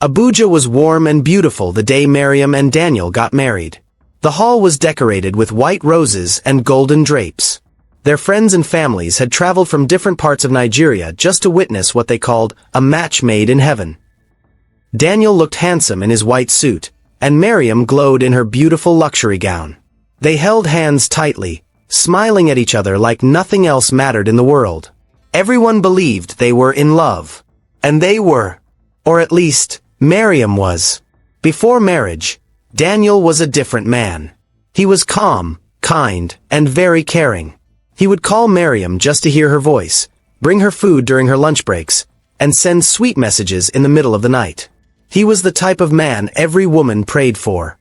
Abuja was warm and beautiful the day Miriam and Daniel got married. The hall was decorated with white roses and golden drapes. Their friends and families had traveled from different parts of Nigeria just to witness what they called a match made in heaven. Daniel looked handsome in his white suit, and Miriam glowed in her beautiful luxury gown. They held hands tightly, smiling at each other like nothing else mattered in the world. Everyone believed they were in love. And they were. Or at least, Miriam was. Before marriage, Daniel was a different man. He was calm, kind, and very caring. He would call Miriam just to hear her voice, bring her food during her lunch breaks, and send sweet messages in the middle of the night. He was the type of man every woman prayed for.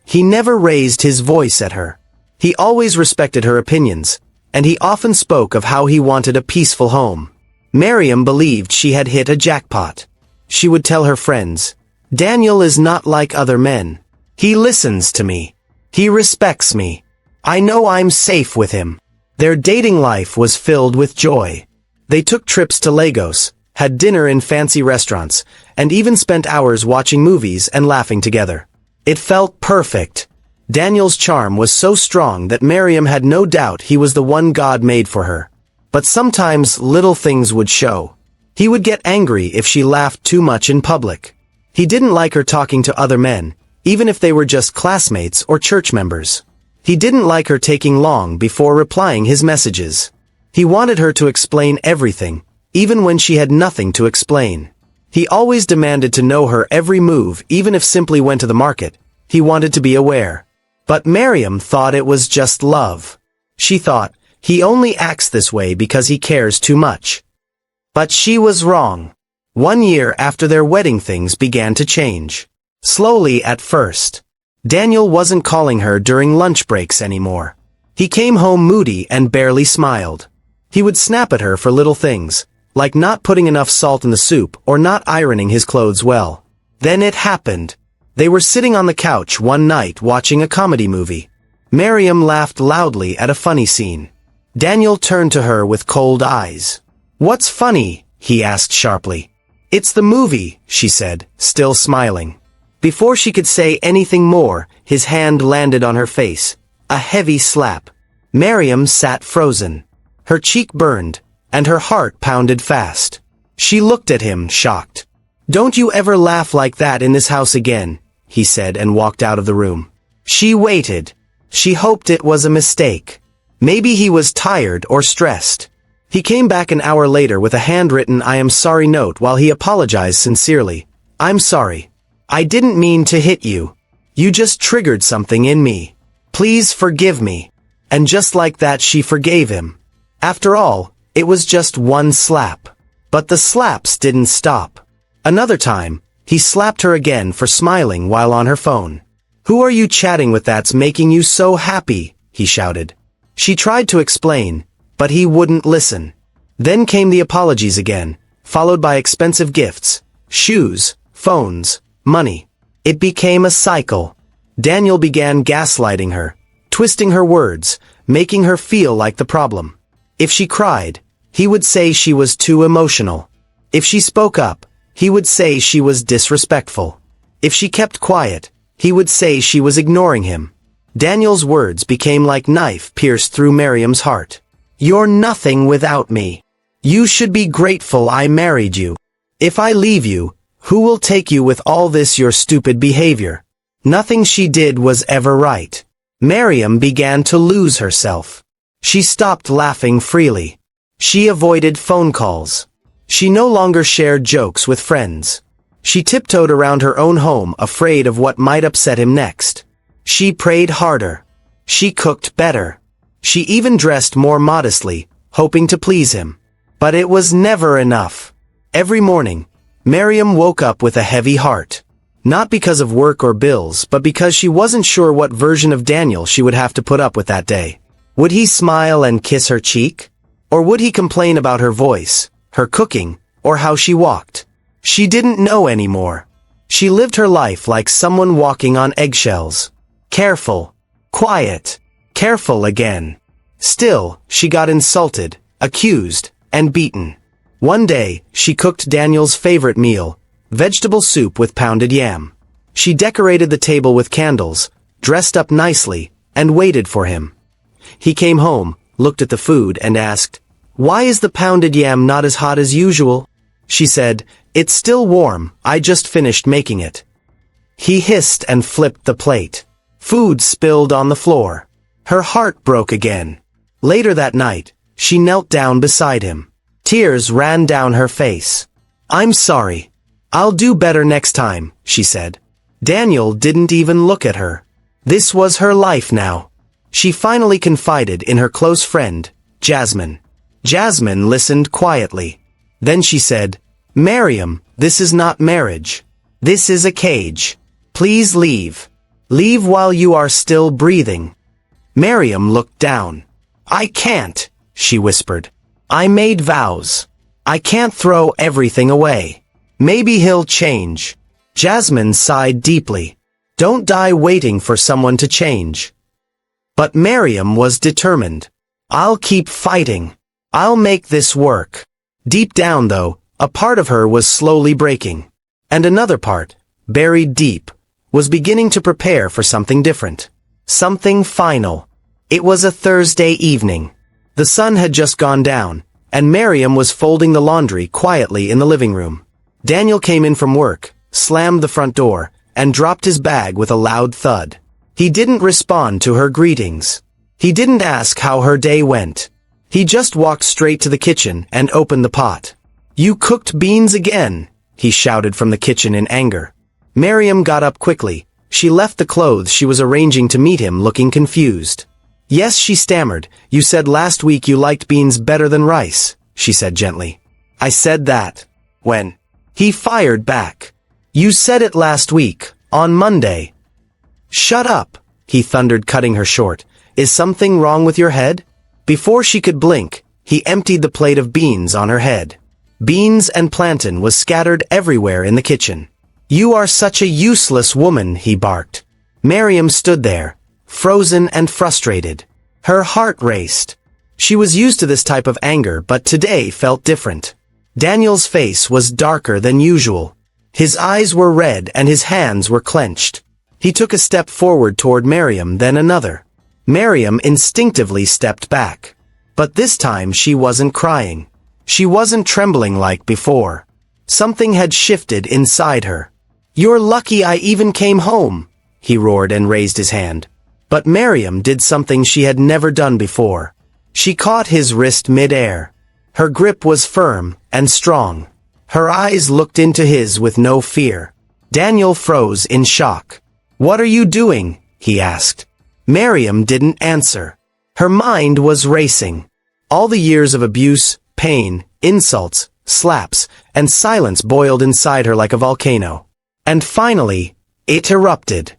He never raised his voice at her. He always respected her opinions, and he often spoke of how he wanted a peaceful home. Miriam believed she had hit a jackpot. She would tell her friends, "Daniel is not like other men. He listens to me. He respects me. I know I'm safe with him." Their dating life was filled with joy. They took trips to Lagos, had dinner in fancy restaurants, and even spent hours watching movies and laughing together. It felt perfect. Daniel's charm was so strong that Miriam had no doubt he was the one God made for her. But sometimes little things would show. He would get angry if she laughed too much in public. He didn't like her talking to other men, even if they were just classmates or church members. He didn't like her taking long before replying his messages. He wanted her to explain everything, even when she had nothing to explain. He always demanded to know her every move, even if simply went to the market. He wanted to be aware. But Miriam thought it was just love. She thought, he only acts this way because he cares too much. But she was wrong. 1 year after their wedding, things began to change. Slowly at first. Daniel wasn't calling her during lunch breaks anymore. He came home moody and barely smiled. He would snap at her for little things, like not putting enough salt in the soup or not ironing his clothes well. Then it happened. They were sitting on the couch one night watching a comedy movie. Miriam laughed loudly at a funny scene. Daniel turned to her with cold eyes. "What's funny?" he asked sharply. "It's the movie," she said, still smiling. Before she could say anything more, his hand landed on her face, a heavy slap. Miriam sat frozen. Her cheek burned, and her heart pounded fast. She looked at him, shocked. "Don't you ever laugh like that in this house again," he said, and walked out of the room. She waited. She hoped it was a mistake. Maybe he was tired or stressed. He came back an hour later with a handwritten "I am sorry" note while he apologized sincerely. "I'm sorry. I didn't mean to hit you. You just triggered something in me. Please forgive me." And just like that, she forgave him. After all, it was just one slap. But the slaps didn't stop. Another time, he slapped her again for smiling while on her phone. "Who are you chatting with that's making you so happy?" he shouted. She tried to explain, but he wouldn't listen. Then came the apologies again, followed by expensive gifts, shoes, phones, money. It became a cycle. Daniel began gaslighting her, twisting her words, making her feel like the problem. If she cried, he would say she was too emotional. If she spoke up, he would say she was disrespectful. If she kept quiet, he would say she was ignoring him. Daniel's words became like knife pierced through Miriam's heart. "You're nothing without me. You should be grateful I married you. If I leave you, who will take you with all this your stupid behavior?" Nothing she did was ever right. Miriam began to lose herself. She stopped laughing freely. She avoided phone calls. She no longer shared jokes with friends. She tiptoed around her own home, afraid of what might upset him next. She prayed harder. She cooked better. She even dressed more modestly, hoping to please him. But it was never enough. Every morning, Miriam woke up with a heavy heart. Not because of work or bills, but because she wasn't sure what version of Daniel she would have to put up with that day. Would he smile and kiss her cheek? Or would he complain about her voice, her cooking, or how she walked? She didn't know anymore. She lived her life like someone walking on eggshells. Careful. Quiet. Careful again. Still, she got insulted, accused, and beaten. One day, she cooked Daniel's favorite meal, vegetable soup with pounded yam. She decorated the table with candles, dressed up nicely, and waited for him. He came home, looked at the food and asked, "Why is the pounded yam not as hot as usual?" She said, "It's still warm, I just finished making it." He hissed and flipped the plate. Food spilled on the floor. Her heart broke again. Later that night, she knelt down beside him. Tears ran down her face. "I'm sorry. I'll do better next time," she said. Daniel didn't even look at her. This was her life now. She finally confided in her close friend, Jasmine. Jasmine listened quietly. Then she said, "Miriam, this is not marriage. This is a cage. Please leave. Leave while you are still breathing." Miriam looked down. "I can't," she whispered. "I made vows. I can't throw everything away. Maybe he'll change." Jasmine sighed deeply. Don't die waiting for someone to change. But Miriam was determined. "I'll keep fighting. I'll make this work." Deep down, though, a part of her was slowly breaking. And another part, buried deep, was beginning to prepare for something different. Something final. It was a Thursday evening. The sun had just gone down, and Miriam was folding the laundry quietly in the living room. Daniel came in from work, slammed the front door, and dropped his bag with a loud thud. He didn't respond to her greetings. He didn't ask how her day went. He just walked straight to the kitchen and opened the pot. "You cooked beans again," he shouted from the kitchen in anger. Miriam got up quickly. She left the clothes she was arranging to meet him, looking confused. "Yes," she stammered. "You said last week you liked beans better than rice," she said gently. "I said that." "When?" He fired back. "You said it last week, on Monday." "Shut up," he thundered, cutting her short. "Is something wrong with your head?" Before she could blink, he emptied the plate of beans on her head. Beans and plantain was scattered everywhere in the kitchen. "You are such a useless woman," he barked. Miriam stood there, frozen and frustrated. Her heart raced. She was used to this type of anger, but today felt different. Daniel's face was darker than usual. His eyes were red and his hands were clenched. He took a step forward toward Miriam, then another. Miriam instinctively stepped back. But this time she wasn't crying. She wasn't trembling like before. Something had shifted inside her. "You're lucky I even came home," he roared and raised his hand. But Miriam did something she had never done before. She caught his wrist mid-air. Her grip was firm and strong. Her eyes looked into his with no fear. Daniel froze in shock. "What are you doing?" he asked. Miriam didn't answer. Her mind was racing. All the years of abuse, pain, insults, slaps, and silence boiled inside her like a volcano. And finally, it erupted.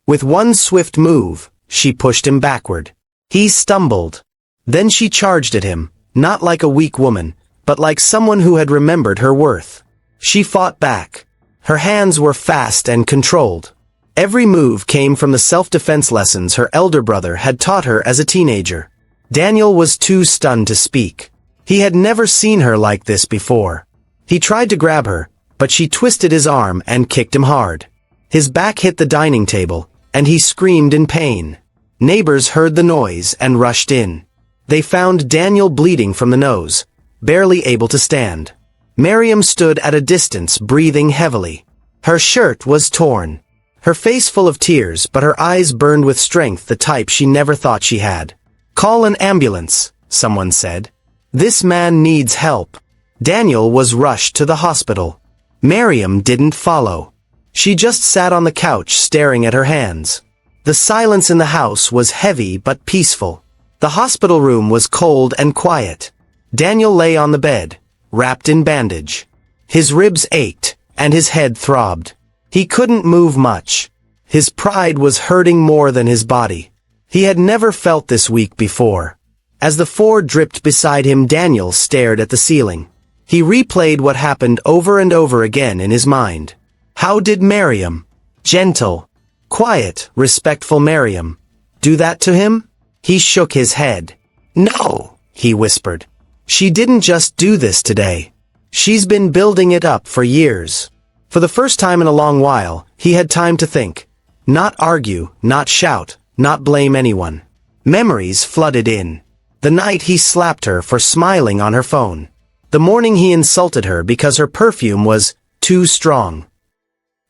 With one swift move, she pushed him backward. He stumbled. Then she charged at him, not like a weak woman, but like someone who had remembered her worth. She fought back. Her hands were fast and controlled. Every move came from the self-defense lessons her elder brother had taught her as a teenager. Daniel was too stunned to speak. He had never seen her like this before. He tried to grab her, but she twisted his arm and kicked him hard. His back hit the dining table, and he screamed in pain. Neighbors heard the noise and rushed in. They found Daniel bleeding from the nose, barely able to stand. Miriam stood at a distance, breathing heavily. Her shirt was torn. Her face full of tears, but her eyes burned with strength, the type she never thought she had. "Call an ambulance," someone said. "This man needs help." Daniel was rushed to the hospital. Miriam didn't follow. She just sat on the couch staring at her hands. The silence in the house was heavy but peaceful. The hospital room was cold and quiet. Daniel lay on the bed, wrapped in bandage. His ribs ached, and his head throbbed. He couldn't move much. His pride was hurting more than his body. He had never felt this weak before. As the four dripped beside him, Daniel stared at the ceiling. He replayed what happened over and over again in his mind. How did Miriam, gentle, quiet, respectful Miriam, do that to him? He shook his head. "No," he whispered. "She didn't just do this today. She's been building it up for years." For the first time in a long while, he had time to think. Not argue, not shout, not blame anyone. Memories flooded in. The night he slapped her for smiling on her phone. The morning he insulted her because her perfume was too strong.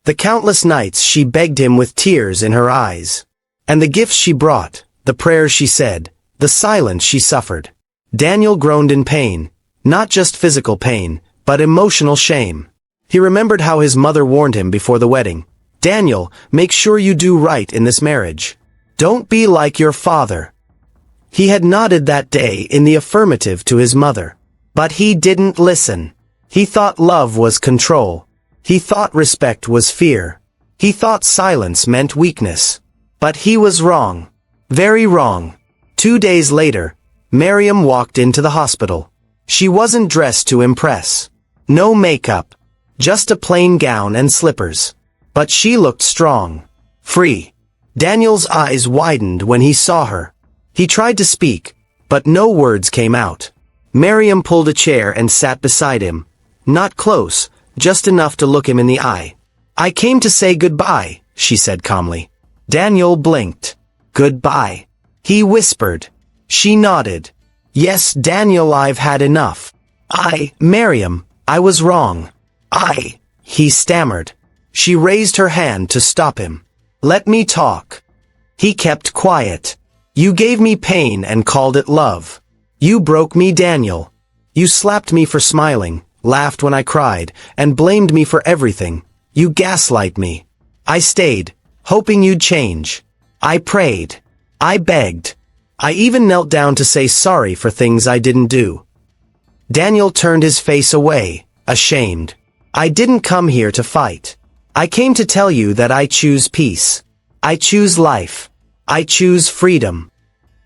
The countless nights she begged him with tears in her eyes. And the gifts she brought, the prayers she said, the silence she suffered. Daniel groaned in pain, not just physical pain, but emotional shame. He remembered how his mother warned him before the wedding. Daniel, make sure you do right in this marriage. Don't be like your father. He had nodded that day in the affirmative to his mother. But he didn't listen. He thought love was control. He thought respect was fear. He thought silence meant weakness. But he was wrong. Very wrong. 2 days later, Miriam walked into the hospital. She wasn't dressed to impress. No makeup. Just a plain gown and slippers. But she looked strong. Free. Daniel's eyes widened when he saw her. He tried to speak, but no words came out. Miriam pulled a chair and sat beside him. Not close, just enough to look him in the eye. I came to say goodbye, she said calmly. Daniel blinked. Goodbye. He whispered. She nodded. Yes, Daniel, I've had enough. Miriam, I was wrong. He stammered. She raised her hand to stop him. Let me talk. He kept quiet. You gave me pain and called it love. You broke me, Daniel. You slapped me for smiling, laughed when I cried, and blamed me for everything. You gaslight me. I stayed, hoping you'd change. I prayed. I begged. I even knelt down to say sorry for things I didn't do. Daniel turned his face away, ashamed. I didn't come here to fight. I came to tell you that I choose peace. I choose life. I choose freedom.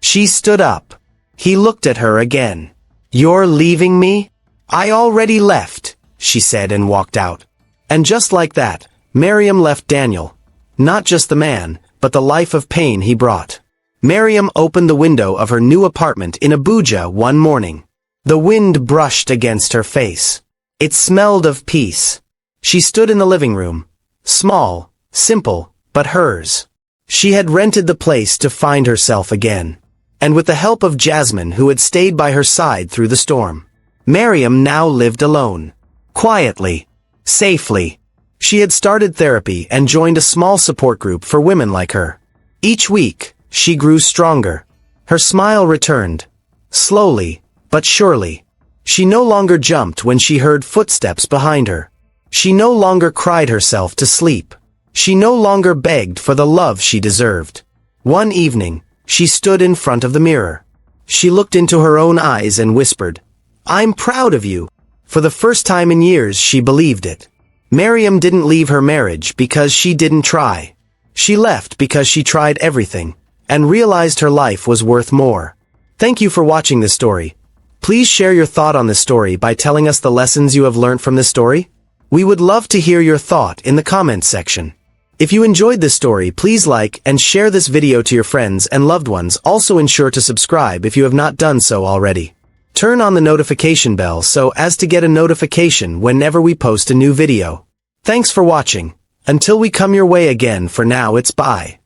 She stood up. He looked at her again. You're leaving me? I already left, she said and walked out. And just like that, Miriam left Daniel. Not just the man, but the life of pain he brought. Miriam opened the window of her new apartment in Abuja one morning. The wind brushed against her face. It smelled of peace. She stood in the living room. Small, simple, but hers. She had rented the place to find herself again. And with the help of Jasmine, who had stayed by her side through the storm. Miriam now lived alone. Quietly. Safely. She had started therapy and joined a small support group for women like her. Each week, she grew stronger. Her smile returned. Slowly, but surely. She no longer jumped when she heard footsteps behind her. She no longer cried herself to sleep. She no longer begged for the love she deserved. One evening, she stood in front of the mirror. She looked into her own eyes and whispered, I'm proud of you. For the first time in years, she believed it. Miriam didn't leave her marriage because she didn't try. She left because she tried everything, and realized her life was worth more. Thank you for watching this story. Please share your thought on this story by telling us the lessons you have learned from this story. We would love to hear your thought in the comments section. If you enjoyed this story, please like and share this video to your friends and loved ones. Also ensure to subscribe if you have not done so already. Turn on the notification bell so as to get a notification whenever we post a new video. Thanks for watching. Until we come your way again, for now it's bye.